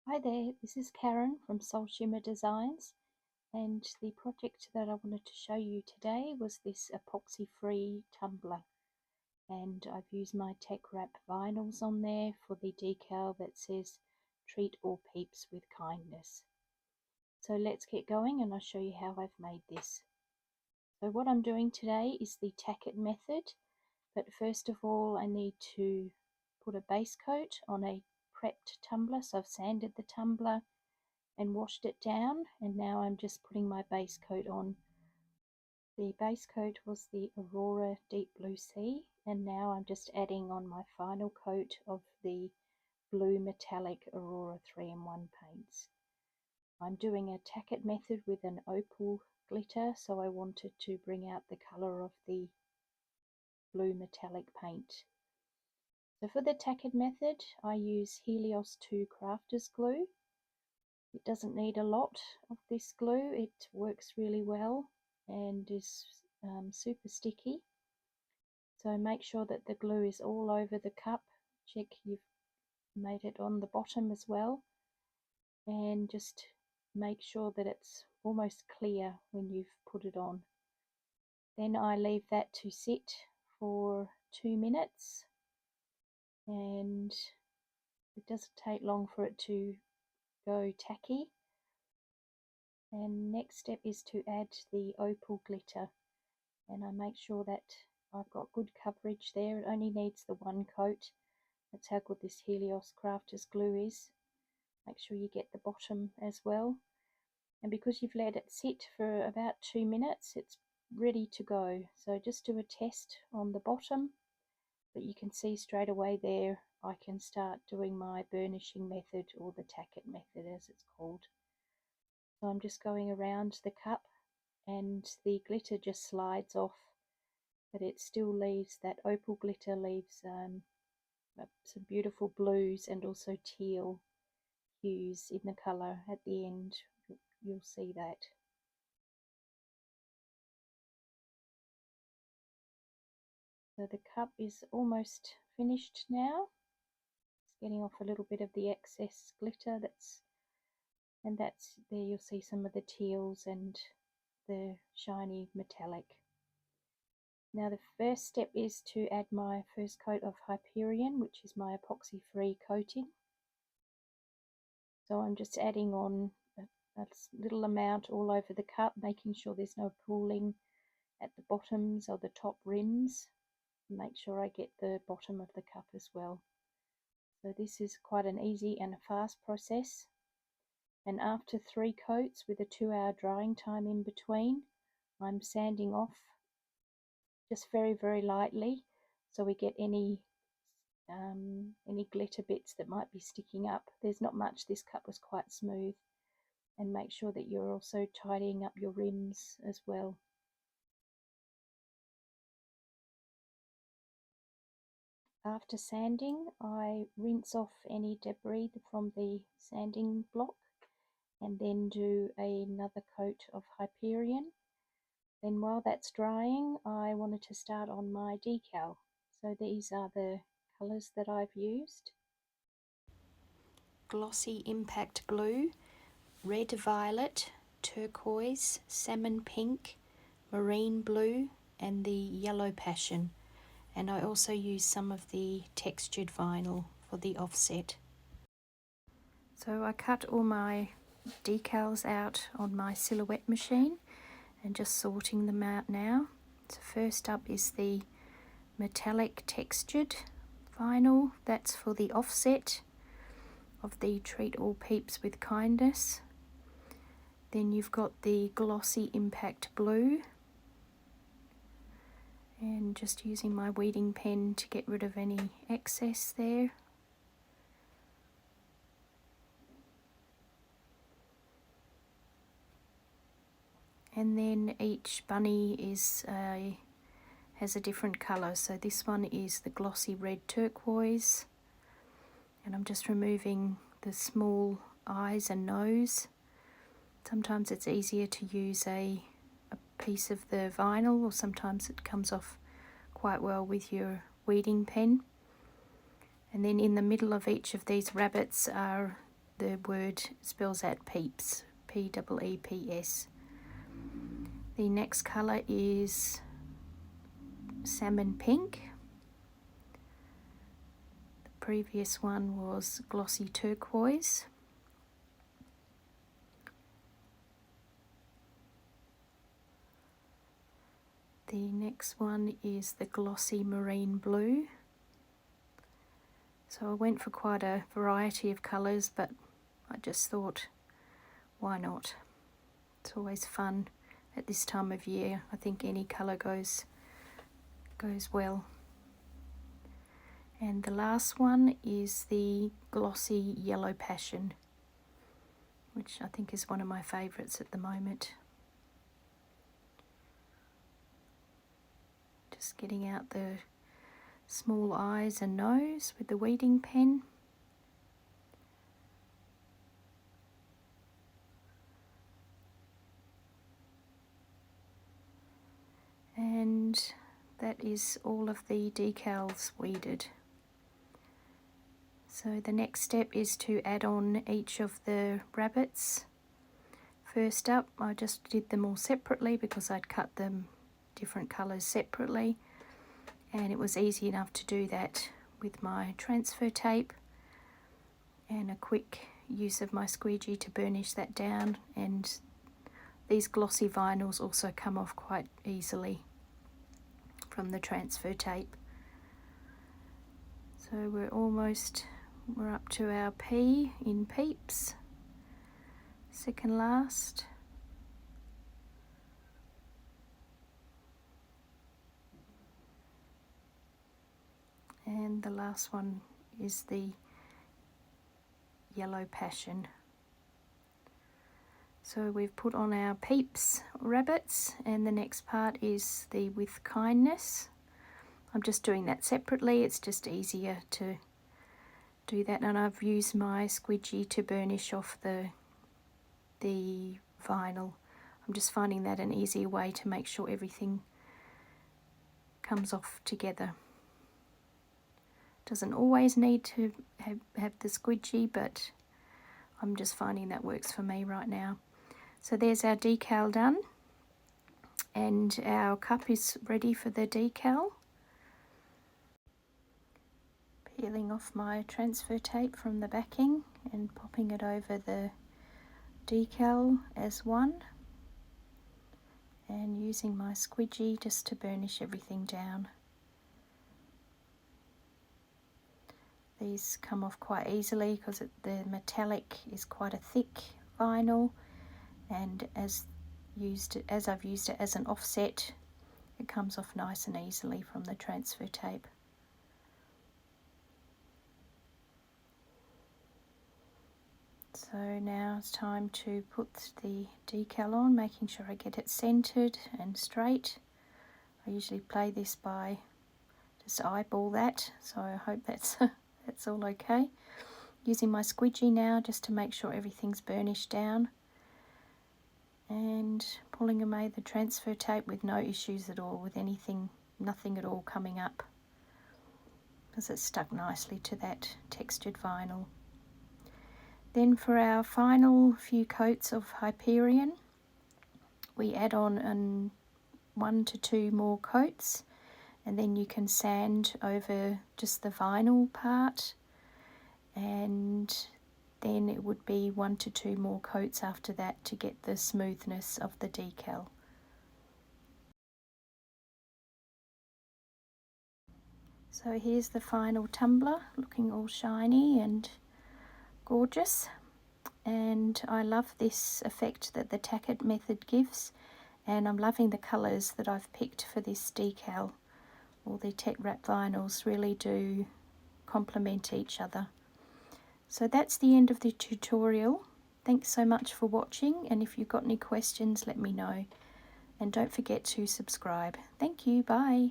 Hi there, this is Karen from Soul Shimmer Designs, and the project that I wanted to show you today was this epoxy free tumbler, and I've used my Tech Wrap vinyls on there for the decal that says treat all peeps with kindness. So let's get going and I'll show you how I've made this. So what I'm doing today is the tacket method, but first of all I need to put a base coat on a prepped tumbler. So I've sanded the tumbler and washed it down, and now I'm just putting my base coat on. The base coat was the Aurora Deep Blue Sea, and now I'm just adding on my final coat of the blue metallic Aurora 3-in-1 paints. I'm doing a tacket method with an opal glitter, so I wanted to bring out the colour of the blue metallic paint. So for the tacket method I use Helios 2 Crafters glue. It doesn't need a lot of this glue, it works really well and is super sticky. So make sure that the glue is all over the cup. Check you've made it on the bottom as well, and just make sure that it's almost clear when you've put it on. Then I leave that to sit for 2 minutes, and it doesn't take long for it to go tacky. And next step is to add the opal glitter, and I make sure that I've got good coverage there. It only needs the one coat. That's how good this Helios Crafters glue is. Make sure you get the bottom as well, and because you've let it sit for about 2 minutes it's ready to go. So just do a test on the bottom, but you can see straight away there I can start doing my burnishing method, or the tacket method as it's called. So I'm just going around the cup and the glitter just slides off, but it still leaves, that opal glitter leaves some beautiful blues and also teal hues in the colour at the end. You'll see that. So the cup is almost finished now. It's getting off a little bit of the excess glitter and that's there. You'll see some of the teals and the shiny metallic. Now the first step is to add my first coat of Hyperion, which is my epoxy free coating. So I'm just adding on a little amount all over the cup, making sure there's no pooling at the bottoms or the top rims. Make sure I get the bottom of the cup as well. So this is quite an easy and a fast process. And after 3 coats with a 2-hour drying time in between, I'm sanding off just very lightly, so we get any glitter bits that might be sticking up. There's not much, this cup was quite smooth. And make sure that you're also tidying up your rims as well. After sanding, I rinse off any debris from the sanding block and then do another coat of Hyperion. Then while that's drying, I wanted to start on my decal. So these are the colours that I've used. Glossy Impact Blue, Red Violet, Turquoise, Salmon Pink, Marine Blue and the Yellow Passion. And I also use some of the textured vinyl for the offset. So I cut all my decals out on my silhouette machine and just sorting them out now. So first up is the metallic textured vinyl. That's for the offset of the Treat All Peeps with Kindness. Then you've got the Glossy Impact Blue, and just using my weeding pen to get rid of any excess there. And then each bunny is has a different colour. So this one is the glossy red turquoise, and I'm just removing the small eyes and nose. Sometimes it's easier to use a piece of the vinyl, or sometimes it comes off quite well with your weeding pen. And then in the middle of each of these rabbits are the word spells out peeps, P-E-E-P-S. The next colour is salmon pink. The previous one was glossy turquoise. The next one is the glossy marine blue. So I went for quite a variety of colours, but I just thought, why not? It's always fun at this time of year. I think any colour goes well. And the last one is the glossy yellow passion, which I think is one of my favourites at the moment. Just getting out the small eyes and nose with the weeding pen. And that is all of the decals weeded. So the next step is to add on each of the rabbits. First up, I just did them all separately because I'd cut them different colours separately, and it was easy enough to do that with my transfer tape and a quick use of my squeegee to burnish that down. And these glossy vinyls also come off quite easily from the transfer tape. So we're up to our P in peeps, second last. And the last one is the yellow passion. So we've put on our peeps rabbits, and the next part is the with kindness. I'm just doing that separately, it's just easier to do that, and I've used my squeegee to burnish off the vinyl. I'm just finding that an easier way to make sure everything comes off together. Doesn't always need to have the squeegee, but I'm just finding that works for me right now. So there's our decal done, and our cup is ready for the decal. Peeling off my transfer tape from the backing and popping it over the decal as one, and using my squeegee just to burnish everything down. These come off quite easily because the metallic is quite a thick vinyl, and as I've used it as an offset, it comes off nice and easily from the transfer tape. So now it's time to put the decal on, making sure I get it centered and straight. I usually play this by just eyeball that, so I hope that's that's all okay. Using my squeegee now just to make sure everything's burnished down, and pulling away the transfer tape with no issues at all, with nothing at all coming up, because it's stuck nicely to that textured vinyl. Then for our final few coats of Hyperion, we add on 1 to 2 more coats, and then you can sand over just the vinyl part, and then it would be 1 to 2 more coats after that to get the smoothness of the decal. So here's the final tumbler, looking all shiny and gorgeous, and I love this effect that the Tacket method gives, and I'm loving the colours that I've picked for this decal. All the Tech Wrap vinyls really do complement each other. So that's the end of the tutorial. Thanks so much for watching, and if you've got any questions, let me know, and don't forget to subscribe. Thank you, bye.